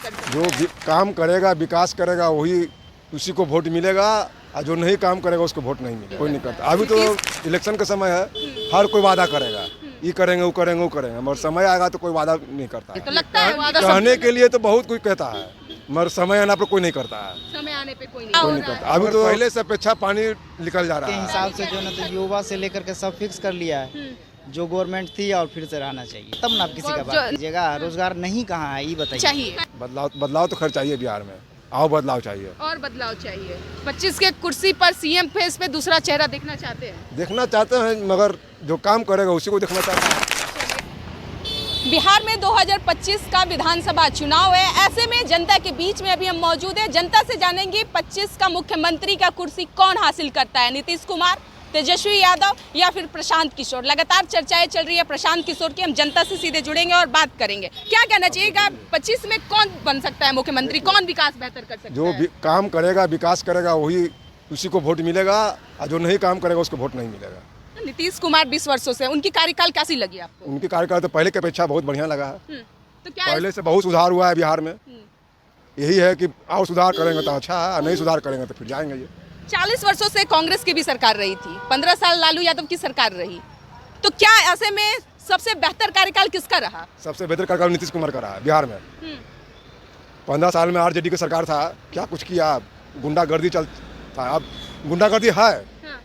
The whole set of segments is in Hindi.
कर सकते जो हैं? काम करेगा, विकास करेगा, वही उसी को वोट मिलेगा, और जो नहीं काम करेगा उसको वोट नहीं मिलेगा। कोई नहीं करता। अभी तो इलेक्शन का समय है, हर कोई वादा करेगा, ये करेंगे, वो करेंगे, वो करेंगे, मगर समय आएगा तो कोई वादा नहीं करता है। तो लगता है वादा कहने के लिए तो बहुत कुछ कहता है, मगर समय आने पर कोई नहीं करता है। समय आने पे कोई कोई नहीं करता। अभी तो पहले से अपेक्षा पानी निकल जा रहा के है। हिसाब से जो ना तो युवा से लेकर के सब फिक्स कर लिया है जो गवर्नमेंट थी और फिर से रहना चाहिए, तब ना आप किसी का बात कीजिएगा। रोजगार नहीं कहाँ है ये बताइए। चाहिए बदलाव तो खैर चाहिए बिहार में, आओ बदलाव चाहिए। और बदलाव चाहिए। 25 के कुर्सी पर सीएम फेस पे दूसरा चेहरा देखना चाहते हैं। देखना चाहते हैं, मगर जो काम करेगा उसी को देखना चाहते हैं। बिहार में 2025 का विधानसभा चुनाव है। ऐसे में जनता के बीच में अभी हम मौजूद हैं। जनता से जानेंगे 25 का मुख्यमंत्री का कुर्सी कौन हासिल करता है, नीतीश कुमार, तेजस्वी यादव या फिर प्रशांत किशोर। लगातार चर्चाएं चल रही है प्रशांत किशोर की। हम जनता से सीधे जुड़ेंगे और बात करेंगे। क्या कहना चाहिएगा 25 में कौन बन सकता है मुख्यमंत्री, कौन विकास बेहतर कर सकता जो है? काम करेगा, विकास करेगा, वही उसी को वोट मिलेगा, और जो नहीं काम करेगा उसको वोट नहीं मिलेगा। नीतीश कुमार 20 वर्षों से, उनकी कार्यकाल कैसी लगी आपको? उनकी कार्यकाल तो पहले की अपेक्षा बहुत बढ़िया लगा है। तो क्या पहले से बहुत सुधार हुआ है बिहार में। यही है कि और सुधार करेंगे तो अच्छा है, नहीं सुधार करेंगे तो फिर जाएंगे ये। 40 वर्षों से कांग्रेस की भी सरकार रही थी, 15 साल लालू यादव की सरकार रही, तो क्या ऐसे में सबसे बेहतर कार्यकाल किसका रहा? सबसे बेहतर कार्यकाल नीतीश कुमार का रहा है बिहार में। 15 साल में आरजेडी की सरकार था, क्या कुछ किया, गुंडागर्दी चलता। अब गुंडागर्दी है,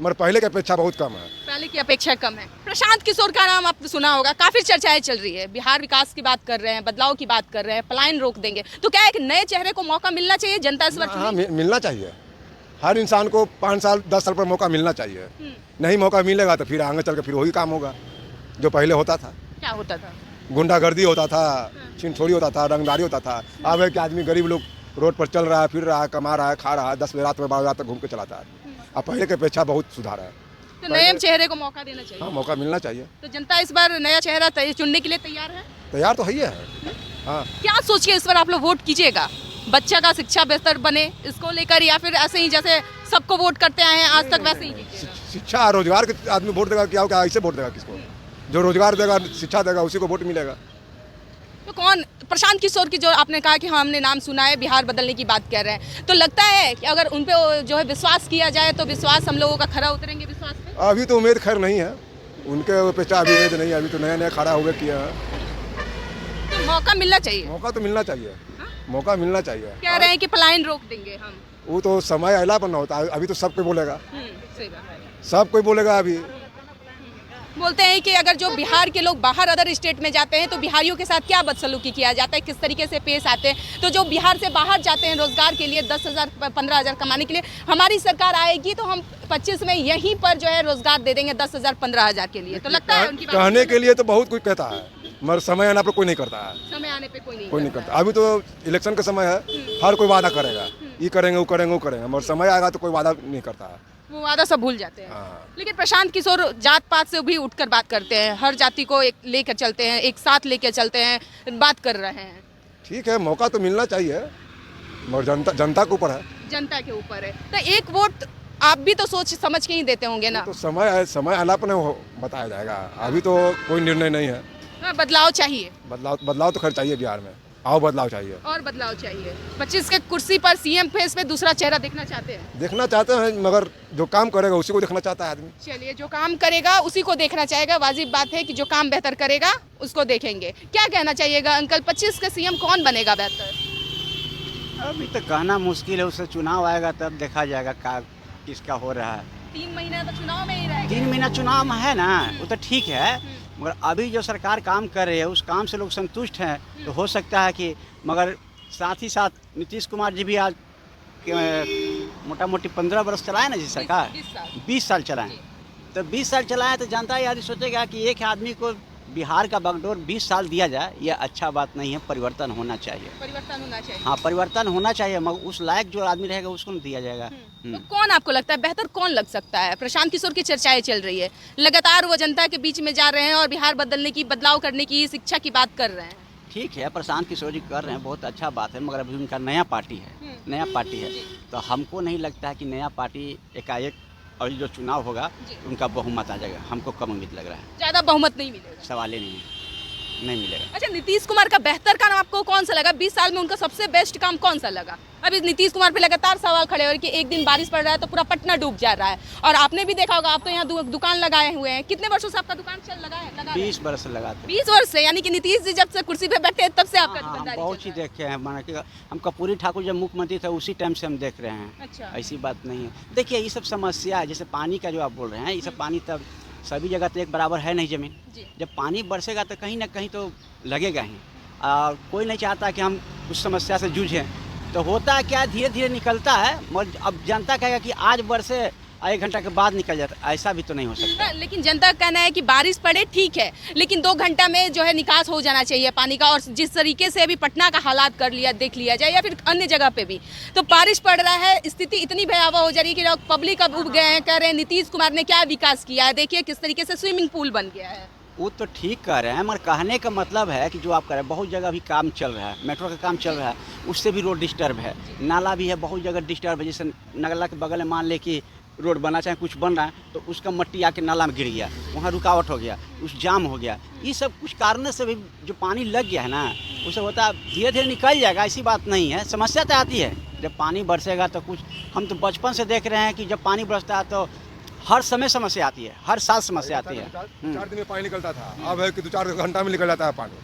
मगर पहले की अपेक्षा बहुत कम है। पहले की अपेक्षा कम है। प्रशांत किशोर का नाम आपने सुना होगा, काफी चर्चाएं चल रही है। बिहार विकास की बात कर रहे हैं, बदलाव की बात कर रहे हैं, पलायन रोक देंगे, तो क्या एक नए चेहरे को मौका मिलना चाहिए? जनता इस बार हाँ, मिलना चाहिए। हर इंसान को 5 साल 10 साल पर मौका मिलना चाहिए। नहीं मौका मिलेगा तो फिर आगे चल के फिर वही काम होगा जो पहले होता था। क्या होता था? गुंडागर्दी होता था, छीनछोड़ी होता था, रंगदारी होता था। अब है कि आदमी गरीब लोग रोड पर चल रहा है, फिर रहा है, कमा रहा है, खा रहा है, 10 बजे रात में 12 रात तक घूम के चलाता है। अब पहले की अपेक्षा बहुत सुधार है। तो नए चेहरे को मौका देना चाहिए। हाँ, मौका मिलना चाहिए। तो जनता इस बार नया चेहरा चुनने के लिए तैयार है? तैयार तो है ही है। हाँ, क्या सोच के इस बार आप लोग वोट कीजिएगा? बच्चा का शिक्षा बेहतर बने इसको लेकर, या फिर ऐसे ही जैसे सबको वोट करते आए हैं आज तक वैसे ही कीजिएगा? शिक्षा रोजगार के आदमी वोट देगा, क्या क्या ऐसे वोट देगा किसको? जो रोजगार देगा, शिक्षा देगा, उसी को वोट मिलेगा। तो कौन? प्रशांत किशोर की जो आपने कहा कि हाँ हमने नाम सुना है, बिहार बदलने की बात कर रहे हैं, तो लगता है कि अगर उन पे जो है विश्वास किया जाए तो विश्वास हम लोगों का खरा उतरेंगे विश्वास पे? अभी तो उम्मीद खैर नहीं है, उनके अपेक्षा अभी उम्मीद नहीं है। अभी तो नया नया खड़ा हुए किया है। तो मौका मिलना चाहिए। मौका तो मिलना चाहिए, मौका मिलना चाहिए। कह रहे हैं कि पलायन रोक देंगे हम। वो तो समय अला पर ना होता है। अभी तो सब कोई बोलेगा, सही बात है। सब कोई बोलेगा। अभी बोलते हैं कि अगर जो बिहार के लोग बाहर अदर स्टेट में जाते हैं तो बिहारियों के साथ क्या बदसलूकी किया जाता है, किस तरीके से पेश आते हैं। तो जो बिहार से बाहर जाते हैं रोजगार के लिए 10,000 15,000 कमाने के लिए, हमारी सरकार आएगी तो हम 25 में यहीं पर जो है रोजगार दे देंगे 10,000 15,000 के लिए। तो लगता है उनकी कहने के लिए तो बहुत कुछ कहता है, मगर समय आने पर कोई नहीं करता है। समय आने पे कोई नहीं करता। अभी तो इलेक्शन का समय है, हर कोई वादा करेगा, ये करेंगे, वो करेंगे, वो करेंगे, मगर समय आएगा तो कोई वादा नहीं करता है। वो वादा सब भूल जाते हैं। हाँ। लेकिन प्रशांत किशोर जात पात से भी उठकर बात करते हैं, हर जाति को एक लेकर चलते हैं, एक साथ लेकर चलते हैं, बात कर रहे हैं। ठीक है, मौका तो मिलना चाहिए, मगर जनता के ऊपर है। जनता के ऊपर है। तो एक वोट आप भी तो सोच समझ के ही देते होंगे ना? तो समय आला पर बताया जाएगा। अभी तो कोई निर्णय नहीं है। बदलाव चाहिए। बदलाव तो खैर चाहिए बिहार में, आओ बदलाव चाहिए। और बदलाव चाहिए। 25 के कुर्सी पर सीएम फेस में दूसरा चेहरा देखना चाहते हैं? देखना चाहते हैं, मगर जो काम करेगा उसी को देखना चाहता है आदमी। चलिए, जो काम करेगा उसी को देखना चाहेगा। वाजिब बात है कि जो काम बेहतर करेगा उसको देखेंगे। क्या कहना चाहिएगा अंकल, 25 का सीएम कौन बनेगा बेहतर? अभी तो कहना मुश्किल है, उससे चुनाव आएगा तब देखा जाएगा किसका हो रहा है। 3 महीना तो चुनाव में ही रहेगा। 3 महीना चुनाव में है ना, वो तो ठीक है, मगर अभी जो सरकार काम कर रही है उस काम से लोग संतुष्ट हैं। तो हो सकता है कि, मगर साथ ही साथ नीतीश कुमार जी भी आज मोटा मोटी 15 वर्ष चलाए ना जी सरकार, 20 साल चलाएं। तो 20 साल चलाएं तो जनता यदि सोचेगा कि एक आदमी को बिहार का बागडोर 20 साल दिया जाए, यह अच्छा बात नहीं है। परिवर्तन होना चाहिए। परिवर्तन होना चाहिए। हाँ, परिवर्तन होना चाहिए, मगर उस लायक जो आदमी रहेगा उसको नहीं दिया जाएगा। तो कौन आपको लगता है बेहतर कौन लग सकता है? प्रशांत किशोर की चर्चाएं चल रही है, लगातार वो जनता के बीच में जा रहे हैं और बिहार बदलने की, बदलाव करने की, शिक्षा की बात कर रहे हैं। ठीक है, प्रशांत किशोर जी कर रहे हैं, बहुत अच्छा बात है, मगर अभी उनका नया पार्टी है, तो हमको नहीं लगता है कि नया पार्टी एकाएक और जो चुनाव होगा उनका बहुमत आ जाएगा। हमको कम उम्मीद लग रहा है। ज्यादा बहुमत नहीं मिलेगा। सवाल ही नहीं है, नहीं मिलेगा। अच्छा, नीतीश कुमार का बेहतर काम आपको कौन सा लगा? 20 साल में उनका सबसे बेस्ट काम कौन सा लगा? अभी नीतीश कुमार पे लगातार सवाल खड़े हो रहे कि एक दिन बारिश पड़ रहा है तो पूरा पटना डूब जा रहा है, और आपने भी देखा होगा, आप तो यहाँ दुकान लगाए हुए हैं। कितने वर्षों से आपका दुकान लगा है? 20 वर्ष लगाते 20 वर्ष से, यानी कि नीतीश जी जब से कुर्सी पे बैठे हैं तब से आपका हम दुकानदारी बहुत चल चीज़ रहा है। देखे हैं। माना कि हम कर्पूरी ठाकुर जब मुख्यमंत्री थे उसी टाइम से हम देख रहे हैं। अच्छा। ऐसी बात नहीं है। देखिए ये सब समस्या है, जैसे पानी का जो आप बोल रहे हैं, ये सब पानी तब सभी जगह तो एक बराबर है नहीं ज़मीन। जी। जब पानी बरसेगा तो कहीं ना कहीं तो लगेगा ही, और कोई नहीं चाहता कि हम उस समस्या से जूझें। तो होता है क्या, धीरे धीरे निकलता है, मगर अब जनता कहेगा कि आज बरसे 1 घंटा के बाद निकल जाता, ऐसा भी तो नहीं हो सकता। लेकिन जनता का कहना है कि बारिश पड़े ठीक है, लेकिन 2 घंटा में जो है निकास हो जाना चाहिए पानी का। और जिस तरीके से अभी पटना का हालात देख लिया जाए या फिर अन्य जगह पे भी, तो बारिश पड़ रहा है, स्थिति इतनी भयावह हो जा रही है कि लोग पब्लिक अब उब गए हैं, कह रहे हैं नीतीश कुमार ने क्या विकास किया है, देखिए किस तरीके से स्विमिंग पूल बन गया है। वो तो ठीक कह रहे हैं, मगर कहने का मतलब है कि जो आप कह रहे हैं, बहुत जगह भी काम चल रहा है, मेट्रो का काम चल रहा है, उससे भी रोड डिस्टर्ब है, नाला भी है, बहुत जगह डिस्टर्ब है। जैसे नगला के बगल में मान ले कि रोड बना, चाहे कुछ बन रहा है, तो उसका मट्टी आके नाला में गिर गया, वहाँ रुकावट हो गया, उस जाम हो गया। ये सब कुछ कारणों से भी जो पानी लग गया है ना, उससे होता है धीरे धीरे निकल जाएगा, ऐसी बात नहीं है। समस्या तो आती है जब पानी बरसेगा, तो कुछ हम तो बचपन से देख रहे हैं कि जब पानी बरसता है तो हर समय समस्या आती है, हर साल समस्या आती है। 4 दिन में पानी निकलता था, अब है कि 2-4 घंटा में निकल जाता है पानी।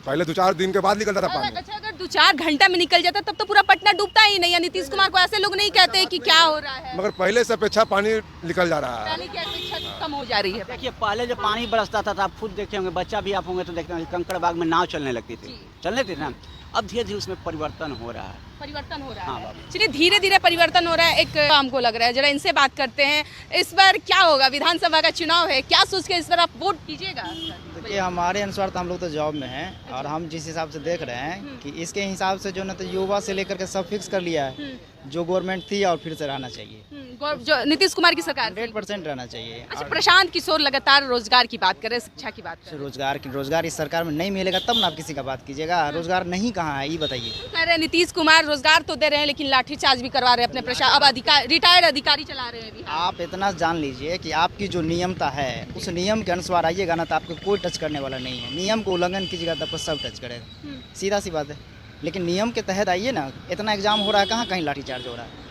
पहले 2-4 दिन के बाद निकलता था पानी। अच्छा, अगर 2-4 घंटा में निकल जाता तब तो पूरा पटना डूबता ही नहीं है। नीतीश कुमार को ऐसे लोग नहीं कहते कि क्या हो रहा है, मगर पहले से अपेक्षा पानी निकल जा रहा है। पहले की अपेक्षा कम हो जा रही है। देखिए पहले जब पानी बरसता था तो आप खुद देखे होंगे, बच्चा भी आप होंगे तो देखते होंगे, कंकड़ बाग में नाव चलने लगती थी, चलने थी ना। अब धीरे धीरे उसमें परिवर्तन हो रहा है। परिवर्तन हो रहा हाँ, है। बाबू। चलिए, धीरे धीरे परिवर्तन हो रहा है। एक हमको लग रहा है, जरा इनसे बात करते हैं। इस बार क्या होगा? विधानसभा का चुनाव है, क्या सोच के इस बार आप वोट कीजिएगा? देखिए हमारे अनुसार तो हम लोग तो जॉब में हैं, और हम जिस हिसाब से देख रहे हैं कि इसके हिसाब से जो ना, तो युवा से लेकर के सब फिक्स कर लिया है, जो गवर्नमेंट थी और फिर से रहना चाहिए, जो नीतीश कुमार की सरकार थी। 100% रहना चाहिए। अच्छा, और प्रशांत किशोर लगातार रोजगार की बात कर रहे हैं, शिक्षा की बात कर रहे हैं। रोजगार इस सरकार में नहीं मिलेगा तब ना आप किसी का बात कीजिएगा। रोजगार नहीं कहाँ है ये बताइए। कह रहे हैं नीतीश कुमार रोजगार तो दे रहे हैं लेकिन लाठीचार्ज भी करवा रहे हैं अपने अब रिटायर्ड अधिकारी चला रहे हैं बिहार में। आप इतना जान लीजिए कि आपकी जो नियमता है उस नियम के अनुसार आइएगा ना, तो आपको कोई टच करने वाला नहीं है। नियम को उल्लंघन कीजिएगा तो आपको सब टच करेगा, सीधा सी बात है। लेकिन नियम के तहत आइए ना। इतना एग्जाम हो रहा है, कहाँ कहीं लाठीचार्ज हो रहा है।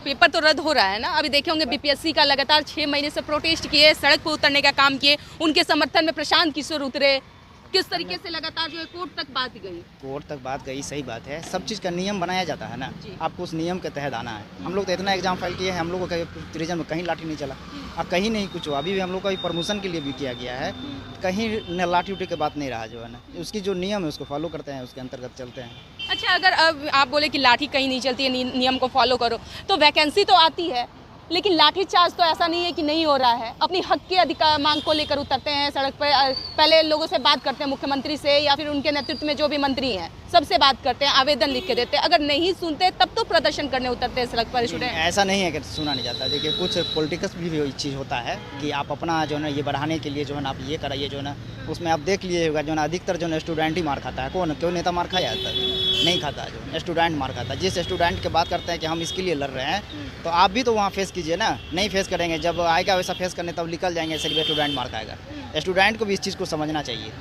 पेपर तो रद्द हो रहा है ना। अभी देखे होंगे बीपीएससी का लगातार 6 महीने से प्रोटेस्ट किए, सड़क पर उतरने का काम किए, उनके समर्थन में प्रशांत किशोर उतरे। किस तरीके से लगातार जो है कोर्ट तक बात गई। कोर्ट तक बात गई, सही बात है। सब चीज़ का नियम बनाया जाता है ना, आपको उस नियम के तहत आना है। हम लोग तो इतना एग्जाम फाइल किए हैं, हम लोगों का रीजन में कहीं लाठी नहीं चला, और कहीं नहीं कुछ हुआ। अभी भी हम लोग का प्रमोशन के लिए भी किया गया है, कहीं न लाठी उठी की बात नहीं रहा जो है ना। उसकी जो नियम है उसको फॉलो करते हैं, उसके अंतर्गत चलते हैं। अच्छा, अगर अब आप बोले कि लाठी कहीं नहीं चलती है, नियम को फॉलो करो, तो वैकेंसी तो आती है, लेकिन लाठीचार्ज तो ऐसा नहीं है कि नहीं हो रहा है। अपनी हक के अधिकार मांग को लेकर उतरते हैं सड़क पर, पहले लोगों से बात करते हैं, मुख्यमंत्री से या फिर उनके नेतृत्व में जो भी मंत्री हैं सबसे बात करते हैं, आवेदन लिख के देते हैं। अगर नहीं सुनते तब तो प्रदर्शन करने उतरते हैं सड़क पर स्टूडेंट। ऐसा नहीं है कि सुना नहीं जाता। देखिए कुछ पॉलिटिक्स भी चीज़ होता है कि आप अपना जो है ना ये बढ़ाने के लिए जो है ना आप ये कराइए जो है ना, उसमें आप देख लीजिएगा जो है ना अधिकतर जो है स्टूडेंट ही मार खाता है। क्यों नेता मार खाया जाता है? नहीं खाता है, जो स्टूडेंट मार खाता है। जिस स्टूडेंट की बात करते हैं कि हम इसके लिए लड़ रहे हैं, तो आप भी तो वहाँ फेस कीजिए ना। नहीं फेस करेंगे, जब आएगा वैसा फेस करने तब निकल जाएंगे, सिर्फ स्टूडेंट मार खाएगा। स्टूडेंट को भी इस चीज़ को समझना चाहिए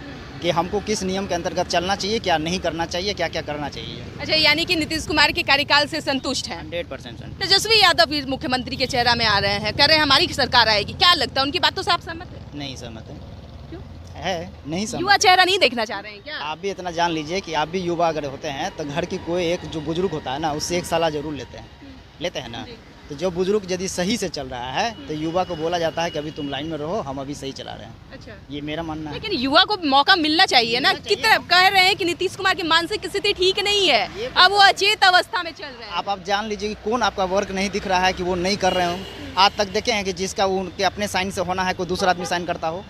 कि हमको किस नियम के अंतर्गत चलना चाहिए, क्या नहीं करना चाहिए, क्या क्या करना चाहिए। अच्छा, यानी कि नीतीश कुमार के कार्यकाल से संतुष्ट हैं? 100%। तेजस्वी यादव भी मुख्यमंत्री के चेहरा में आ रहे हैं, कह रहे हैं हमारी सरकार आएगी। क्या लगता है, उनकी बातों से आप सहमत हैं? नहीं सहमत है। क्यों? है नहीं सहमत। युवा चेहरा नहीं देखना चाह रहे हैं क्या? आप भी इतना जान लीजिए कि आप भी युवा अगर होते हैं तो घर की कोई एक जो बुजुर्ग होता है ना, उससे एक सलाह जरूर लेते हैं ना। तो जो बुजुर्ग यदि सही से चल रहा है तो युवा को बोला जाता है कि अभी तुम लाइन में रहो, हम अभी सही चला रहे हैं। अच्छा, ये मेरा मानना है। लेकिन युवा को मौका मिलना चाहिए ना। कितने कह रहे हैं कि नीतीश कुमार की मानसिक स्थिति ठीक नहीं है, अब वो अचेत अवस्था में चल रहे हैं। आप जान लीजिए कि कौन आपका वर्क नहीं दिख रहा है कि वो नहीं कर रहे हो। आज तक देखे हैं कि जिसका उनके अपने साइन से होना है कोई दूसरा आदमी साइन करता हो?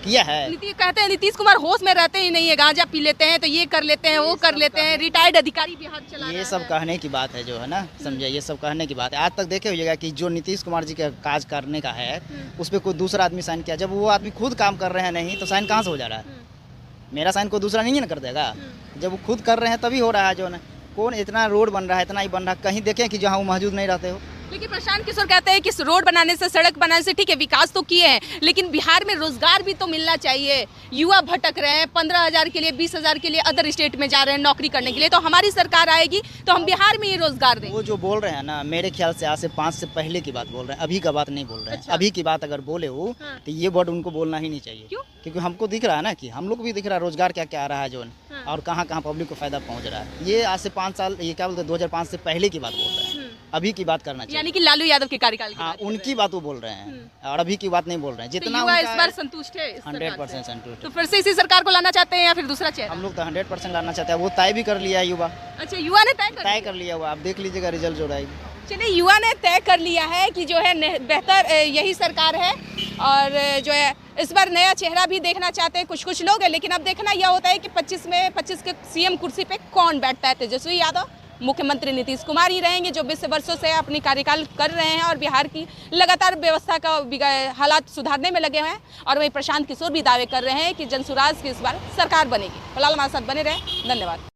किया है? कहते हैं नीतीश कुमार होश में रहते ही नहीं है, गांजा पी लेते हैं तो ये कर लेते हैं, वो कर लेते हैं। रिटायर्ड अधिकारी भी हाथ चला रहा है। ये सब कहने की बात है जो है ना, समझे, ये सब कहने की बात है। आज तक देखे होइएगा कि जो नीतीश कुमार जी का काज करने का है उस पर कोई दूसरा आदमी साइन किया, जब वो आदमी खुद काम कर रहे हैं नहीं तो साइन कहाँ से हो जा रहा है? मेरा साइन कोई दूसरा नहीं है ना कर देगा। जब वो खुद कर रहे हैं तभी हो रहा है जो है ना। कौन इतना रोड बन रहा है, इतना ही बन रहा है, कहीं देखें कि जहाँ वो मौजूद नहीं रहते हो? लेकिन प्रशांत किशोर कहते हैं कि इस रोड बनाने से, सड़क बनाने से ठीक है विकास तो किए हैं, लेकिन बिहार में रोजगार भी तो मिलना चाहिए। युवा भटक रहे हैं, 15,000 के लिए, 20,000 के लिए अदर स्टेट में जा रहे हैं नौकरी करने के लिए। तो हमारी सरकार आएगी तो हम बिहार में ये रोजगार देंगे। वो जो बोल रहे हैं ना, मेरे ख्याल से आज से 5 से पहले की बात बोल रहे हैं, अभी का बात नहीं बोल रहे हैं। अच्छा। अभी की बात अगर बोले वो हाँ। तो ये वर्ड उनको बोलना ही नहीं चाहिए। क्यों? क्योंकि हमको दिख रहा है ना कि हम लोग को भी दिख रहा है रोजगार क्या क्या आ रहा है जो हाँ। और कहाँ कहाँ पब्लिक को फायदा पहुंच रहा है। ये आज से 5 साल, ये क्या बोलते हैं, 2005 से पहले की बात बोल रहे हैं, अभी की बात करना चाहिए। यानी कि लालू यादव के कार्यकाल की हाँ, बात कर रहे हैं। उनकी बात वो बोल रहे हैं और अभी की बात नहीं बोल रहे हैं। तो जितना युवा इस उनका बार संतुष्ट है इस सरकार 100% से? संतुष्ट तो है। फिर से इसी सरकार को लाना चाहते हैं या फिर दूसरा चेहरा? हम लोग तो 100% लाना चाहते हैं। वो तय भी कर लिया है युवा, अच्छा, युवा ने तय कर लिया हुआ। आप देख लीजिएगा रिजल्ट जो रहेगी। चलिए, युवा ने तय कर लिया है कि जो है बेहतर यही सरकार है और जो है इस बार नया चेहरा भी देखना चाहते हैं कुछ लोग हैं। लेकिन अब देखना यह होता है कि 25 के सीएम कुर्सी पे कौन बैठता है। तेजस्वी यादव, मुख्यमंत्री नीतीश कुमार ही रहेंगे जो 20 वर्षों से अपनी कार्यकाल कर रहे हैं और बिहार की लगातार व्यवस्था का हालात सुधारने में लगे हुए हैं। और वहीं प्रशांत किशोर भी दावे कर रहे हैं कि जनसुराज की इस बार सरकार बनेगी। फिलहाल हमारे साथ बने रहे, धन्यवाद।